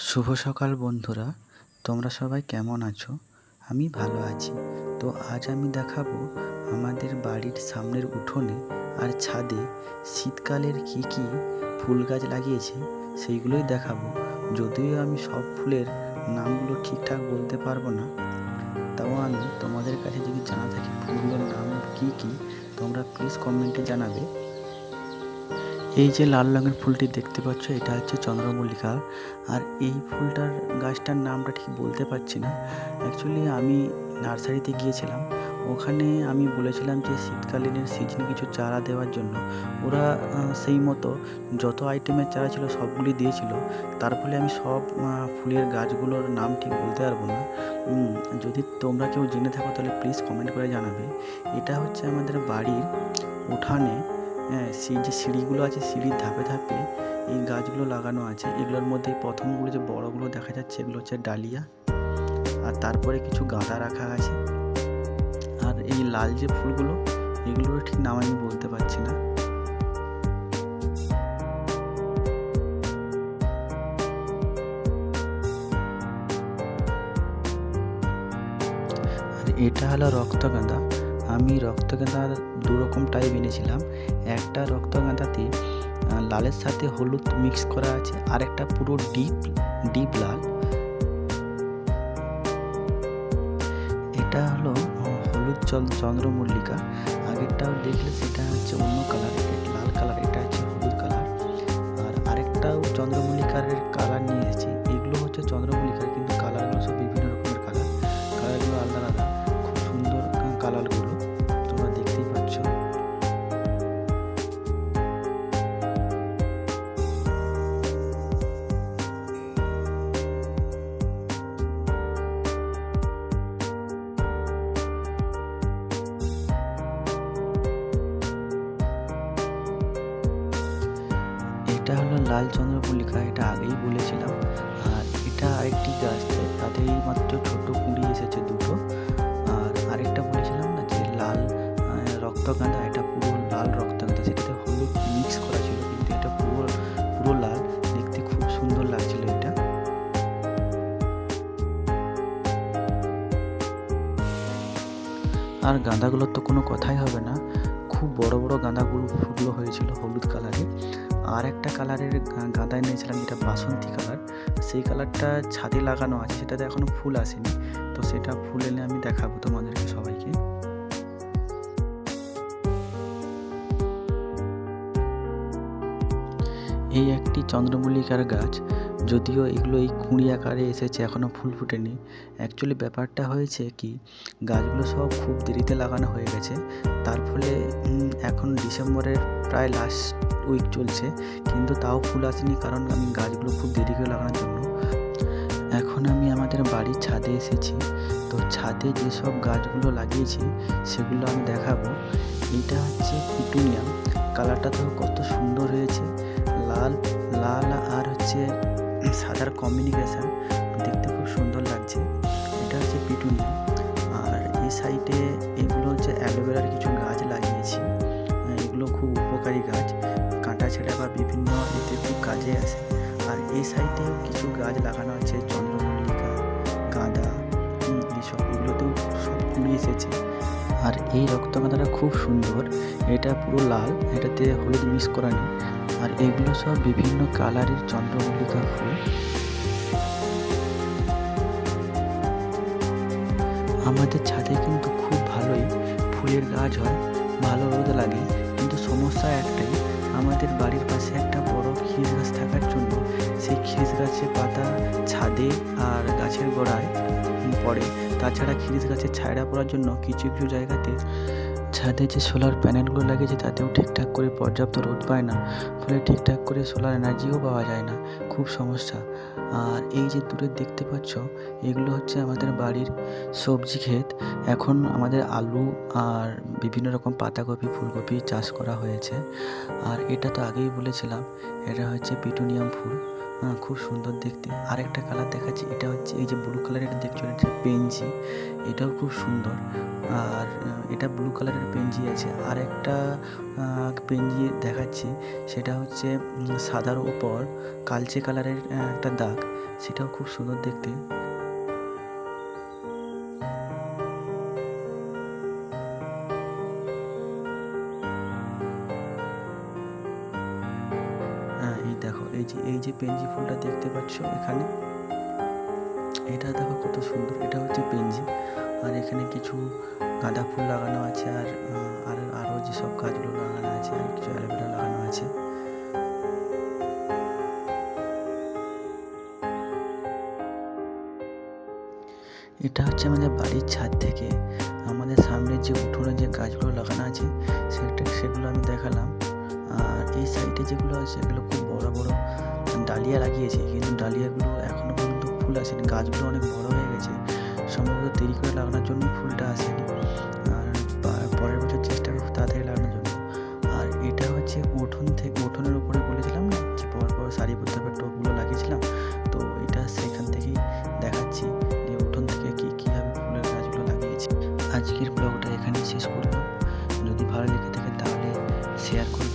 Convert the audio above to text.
শুভ সকাল বন্ধুরা, তোমরা সবাই কেমন আছো? আমি ভালো আছি। তো আজ আমি দেখাবো আমাদের বাড়ির সামনের উঠোনে আর ছাদে শীতকালের কী কী ফুল গাছ লাগিয়েছি সেইগুলোই দেখাবো। যদিও আমি সব ফুলের নামগুলো ঠিকঠাক বলতে পারবো না, তাও আমি তোমাদের কাছে যদি জানা থাকে ফুলগুলোর নাম কী কী, তোমরা প্লিজ কমেন্টে জানাবে। এই যে লাল রঙের ফুলটি দেখতে পাচ্ছ, এটা হচ্ছে চন্দ্রমল্লিকা। আর এই ফুলটার গাছটার নামটা ঠিক বলতে পারছি না। অ্যাকচুয়ালি আমি নার্সারিতে গিয়েছিলাম, ওখানে আমি বলেছিলাম যে শীতকালীনের সিজনে কিছু চারা দেওয়ার জন্য। ওরা সেই মতো যত আইটেমের চারা ছিল সবগুলি দিয়েছিল। তার ফলে আমি সব ফুলের গাছগুলোর নাম ঠিক বলতে পারবো না। যদি তোমরা কেউ জেনে থাকো তাহলে প্লিজ কমেন্ট করে জানাবে। এটা হচ্ছে আমাদের বাড়ির উঠানে, সেই যে সিঁড়িগুলো আছে, সিঁড়ির ধাপে ধাপে এই গাছগুলো লাগানো আছে। এগুলোর মধ্যে প্রথমগুলো যে বড়গুলো দেখা যাচ্ছে এগুলো হচ্ছে ডালিয়া, আর তারপরে কিছু গাঁদা রাখা আছে। আর এই লাল যে ফুলগুলো, এগুলোর ঠিক নাম আমি বলতে পারছি না। আর এটা হলো রক্তগাঁদা। আমি রক্তগাঁদার দুরকম টাইপ এনেছিলাম। একটা রক্তগাঁদাতে লালের সাথে হলুদ মিক্স করা আছে, আর একটা পুরো ডিপ লাল। এটা হলো হলুদ চন্দ্রমল্লিকা। আগেরটাও দেখলে সেটা হচ্ছে অন্য কালার, লাল কালার, এটা হচ্ছে হলুদ কালার। আর আরেকটাও চন্দ্রমল্লিকার কালার নিয়ে এসেছি। এগুলো হচ্ছে চন্দ্রমল্লিকার, কিন্তু কালারগুলো সব বিভিন্ন রকমের কালারগুলো আলাদা আলাদা। খুব সুন্দর কালারগুলো, তোমরা দেখতেই পাচ্ছ। এটা হলো লাল চন্দ্রমল্লিকা, এটা আগেই বলেছিলাম। আর এটা আরেকটি গাছ, তাতেই মাত্র ছোট কুঁড়ি এসেছে দুটো। আর আরেকটা বলেছিলাম না যে লাল রক্তগাঁদা, এটা পুরো লাল রক্তগাঁদা, সেটাতে হলুদ মিক্স করা ছিল, কিন্তু এটা পুরো লাল। দেখতে খুব সুন্দর লাগছিল এটা। আর গাঁদাগুলোর তো কোনো কথাই হবে না, খুব বড় বড় ফুলগুলো হয়েছিল হলুদ কালারে। আর একটা কালারের গাঁদা এনেছিলাম, যেটা বাসন্তী কালার। সেই কালারটা ছাদে লাগানো আছে, সেটাতে এখনও ফুল আসেনি। তো সেটা ফুল এলে আমি দেখাবো তোমাদেরকে সবাইকে। এই একটি চন্দ্রমল্লিকার গাছ, যদিও এগুলো এই কুঁড়ি আকারে এসেছে, এখনও ফুল ফুটেনি। অ্যাকচুয়ালি ব্যাপারটা হয়েছে কি, গাছগুলো সব খুব দেরিতে লাগানো হয়ে গেছে। তার ফলে এখন ডিসেম্বরের প্রায় লাস্ট উইক চলছে, কিন্তু তাও ফুল আসেনি, কারণ আমি গাছগুলো খুব দেরি করে লাগানোর জন্য। এখন আমি আমাদের বাড়ির ছাদে এসেছি। তো ছাদে যেসব গাছগুলো লাগিয়েছি সেগুলো আমি দেখাবো। এটা হচ্ছে পিটুনিয়াম। কালারটা তো কত সুন্দর হয়েছে, লাল লাল আর হচ্ছে সাদার কম্বিনেশন, দেখতে খুব সুন্দর লাগছে। এটা হচ্ছে পিটুনিয়াম। আর এই সাইডে এগুলো হচ্ছে অ্যালোভেরার কিছু গাছ লাগিয়েছি। এগুলো খুব উপকারী গাছ, কাঁটা ছেঁড়া বা বিভিন্ন এতে খুব কাজে আসে। আর এই সাইডেও কিছু গাছ লাগানো আছে, চন্দ্রমল্লিকা, গাঁদা, এইসব। এগুলোতেও সব কুড়ি এসেছে। আর এই রক্তগাঁদাটা খুব সুন্দর, এটা পুরো লাল, এটাতে হলুদ মিক্স করা নেই। আর এগুলো সব বিভিন্ন কালারের চন্দ্রমল্লিকা ফুল। আমাদের ছাদে কিন্তু খুব ভালোই ফুলের গাছ হয়, ভালো রোদ লাগে। কিন্তু সমস্যা একটাই, আমাদের বাড়ির পাশে একটা বড় খিরিস গাছ থাকার জন্য সেই খিরিস গাছের পাতা ছাদে আর গাছের গোড়ায় পড়ে। তাছাড়া খিরিস গাছের ছায়া পড়ার জন্য কিছু কিছু জায়গাতে ছাদে যে সোলার প্যানেলগুলো লাগিয়েছে তাতেও ঠিকঠাক করে পর্যাপ্ত রোদ পায় না, ফলে ঠিকঠাক করে সোলার এনার্জিও পাওয়া যায় না, খুব সমস্যা। আর এই যে দূরে দেখতে পাচ্ছ, এগুলো হচ্ছে আমাদের বাড়ির সবজি ক্ষেত। এখন আমাদের আলু আর বিভিন্ন রকম পাতাকপি, ফুলকপি চাষ করা হয়েছে। আর এটা তো আগেই বলেছিলাম, এটা হচ্ছে পিটুনিয়াম ফুল। খুব সুন্দর দেখতে। আরেকটা কালার দেখাচ্ছি, এটা হচ্ছে এই যে ব্লু কালারের দেখছো, এটা পেনজি, এটাও খুব সুন্দর। আর এটা ব্লু কালারের পেনজি আছে। আরেকটা পেনজি দেখাচ্ছি, সেটা হচ্ছে সাদার উপর কালচে কালারের একটা দাগ, সেটাও খুব সুন্দর দেখতে। এই দেখো, এই যে পেনজি ফুলটা দেখতে পাচ্ছ এখানে, এটা দেখো কত সুন্দর, এটা হচ্ছে পেনজি। আর এখানে কিছু গাঁদা ফুল লাগানো আছে, আর আরও যেসব গাছগুলো লাগানো আছে, আর কিছু অ্যালোভেরা লাগানো আছে। এটা হচ্ছে আমাদের বাড়ির ছাদ থেকে আমাদের সামনের যে উঠোনে যে গাছগুলো লাগানো আছে সেগুলো আমি দেখালাম। আর এই সাইডে যেগুলো আছে সেগুলো খুব বড় বড় ডালিয়া লাগিয়েছে, কিন্তু ডালিয়াগুলো এখনও পর্যন্ত ফুল আসেনি। গাছগুলো অনেক বড় হয়ে গেছে, সম্ভবত দেরি করে লাগানোর জন্যই ফুলটা আসেনি। আর পরের বছর চেষ্টা করবো তাড়াতাড়ি লাগানোর জন্য। আর এটা হচ্ছে উঠোনের উপরে বলেছিলাম না যে পর সারিবদ্ধ টবগুলো লাগিয়েছিলাম, তো এটা সেখান থেকেই দেখাচ্ছি যে উঠোন থেকে কীভাবে ফুলের গাছগুলো লাগিয়েছি। আজকের ব্লগটা এখানেই শেষ করলাম। যদি ভালো লেগে থাকে তাহলে শেয়ার করুন।